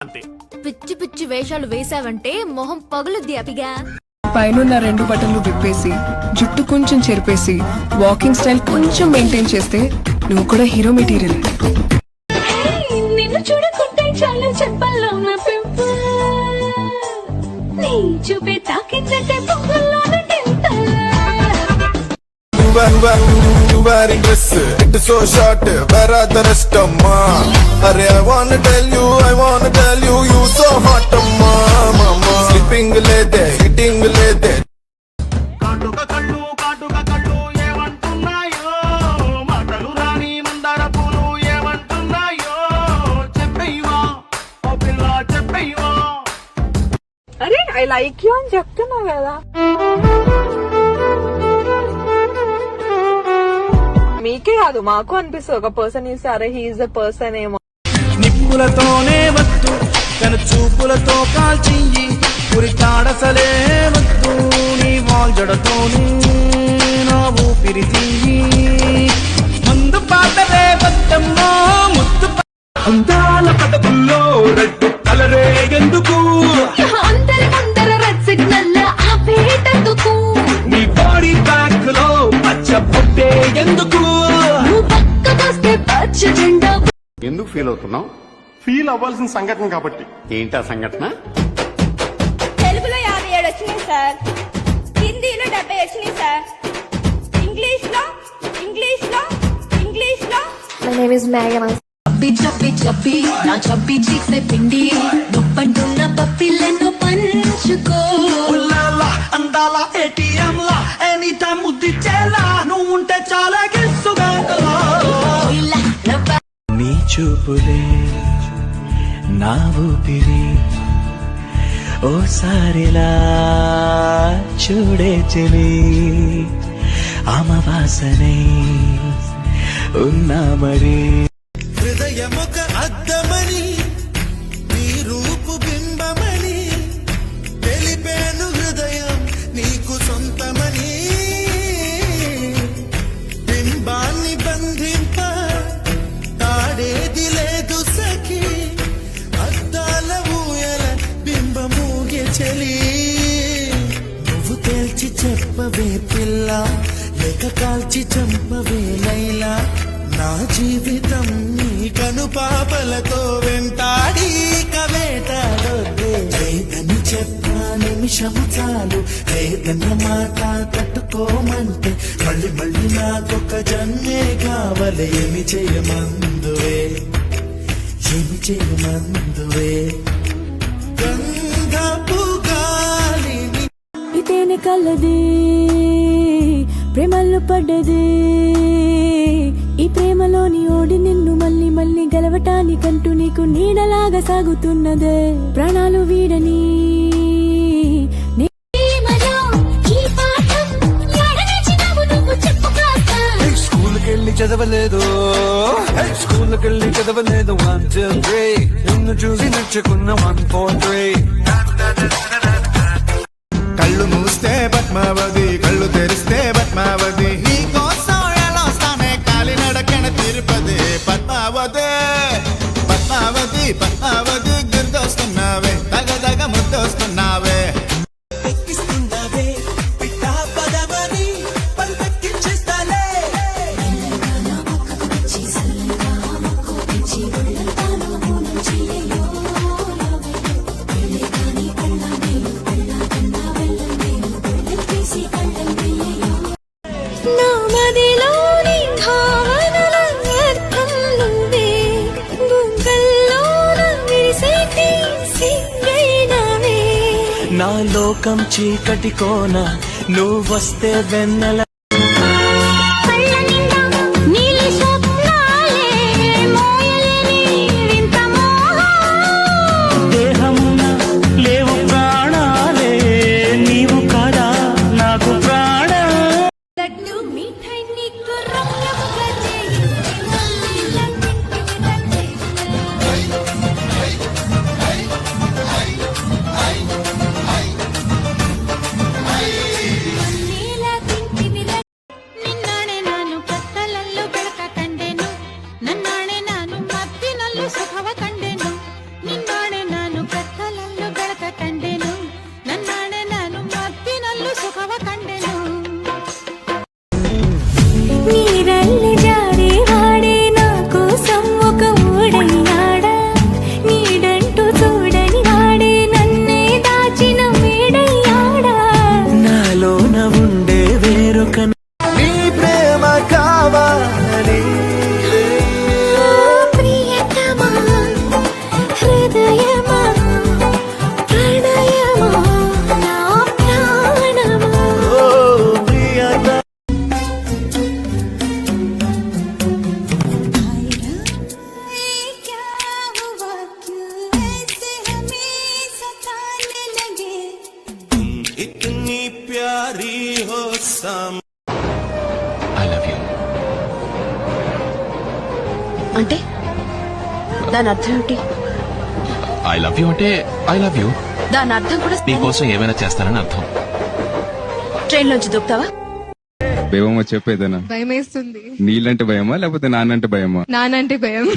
అంతే. పిచ్చి పిచ్చి వేషాలు వేసావంటే మొహం పగులుద్ది అపిగా. పైనున్న 2 బటన్లు విప్పేసి జుట్టు కొంచెం చెరిపేసి వాకింగ్ స్టైల్ కొంచెం మెయింటైన్ చేస్తే నువ్వు కూడా హీరో మెటీరియల్. నిన్ను చూడకుంటే చాలా చెప్పల్లో నా పింపుల్ నీ చూపే తాకిందంటే పొగల్లోనే temple. You wearing dress, it is so short, where are the rest of ma? Arey I wanna tell you, you so hot ma, mama. Sleeping lede, eating lede. కాటుక కళ్ళు ఏమంటున్నాయో, మాటలు రాని మందార పూలు ఏమంటున్నాయో, చెప్పయ్యవా ఓ పిల్ల చెప్పయ్యవా. అరే ఐ లైక్ యూ అని చెప్తున్నా కదా. మీకే కాదు మాకు అనిపిస్తుంది ఒక పర్సన్ చూస్తే అరే హీఈస్ ద పర్సన్ ఏమో. నిప్పులతోనే వద్దు తన చూపులతో కాల్చియ్యి, ఉరితాడసలే వద్దు నీ వాల్జడతోనే నా ఊపిరి తీయి. మందు పాటలే వద్దమ్మో ముద్దు అందాల పదకుల్లో రెడ్డు కలరే ఎందుకు, అందరి ముందర రెడ్ సిగ్నల్ ఆపేటందుకు, నీ బాడీ బ్యాక్ లో పచ్చ పొట్టే ఎందుకు. నువ్వు పక్కకొస్తే పచ్చ జెండా. ఎందుకు ఫీల్ అవుతున్నావు? ఫీల్ అవ్వాల్సిన సంఘటన కాబట్టి. ఏంటా సంఘటన? తెలుగులో 57 వచ్చినాయి సార్, హిందీలో 70 వచ్చినాయి సార్, ఇంగ్లీష్ లో మై నేమ్ ఇస్ మేఘనా. చప్పి నా చప్పి చీక్సే పిండి దుప్పంటున్న పప్పిలను పంచుకో. అందాల ఏటీఎం లా ఎనీ టైం ముద్దిచ్చేలా నువ్వు ఉంటే చాలా గిస్తుగా. నీ చూపులే నా ఊపిరి ఓసారిలా చూడే చెలి, ఆమవాసనే ఉన్నా మరి. హృదయముక అద్దమని నీ రూపు బింబమని తెలిపేను హృదయం నీకు సొంతమని. బింబాన్ని బంధింప తాడేది లేదు సఖి, అద్దాల ఊయల బింబమూగే చెలి. నువ్వు తేల్చి చెప్పవే పిల్ల, లేక కాల్చి చంపవే లైలా. నా జీవితం నీ కను పాపలతో వెంటాడి కవేటాడొద్దే. లేదని చెప్పా నిమిషము చాలు, లేదన్న మాట తట్టుకోమంటే మళ్ళీ మళ్ళీ నాకొక జన్మే కావాలి. ఏమి చేయమందువే గంధపు గాలిని ఇతేనే కలది ప్రేమల్లో పడ్డది, ఈ ప్రేమలోని ఓడి నిన్ను మళ్ళీ మళ్ళీ గెలవటానికంటూ నీకు నీడలాగా సాగుతున్నదే ప్రాణాలు వీడని. స్కూల్కెళ్ళి చదవలేదు 1 2 3 నిన్ను చూసి నచ్చుకున్న 1 4 3. కళ్ళు మూస్తే పద్మావతి, కళ్ళు తెరిస్తే పద్మావతి, నీ కోసం ఎలా వస్తానే కాలినడకన తిరుపతి. పద్మావతి గుర్తొస్తున్నావే, తగ ముద్దొస్తున్నావే. నా మదిలోని భావనల అర్థం నువ్వే, గుంకల్లోన విరిసేటి సిగ్గైనవే. నా లోకం చీకటి కోన నువ్వొస్తే వెన్నెల. దేహమున లేవు ప్రాణాలే, నీవు కదా నాకు ప్రాణం. లడ్డు మిఠాయి నీకు రంగుగా చేయిస్తే మళ్ళీ లడ్డు నీలా తింటివి ఐ లవ్ యూ. అంటే దాని అర్థం ఏమిటి? ఐ లవ్ యూ అంటే ఐ లవ్ యూ. దాని అర్థం కూడా నీకోసం ఏమైనా చేస్తానని అర్థం. ట్రైన్ లోంచి దూకుతావా? భయమో చెప్పేదనా? భయం వేస్తుంది. నీళ్ళంటే భయమా లేకపోతే నాన్నంటే భయమా? నానంటే భయం.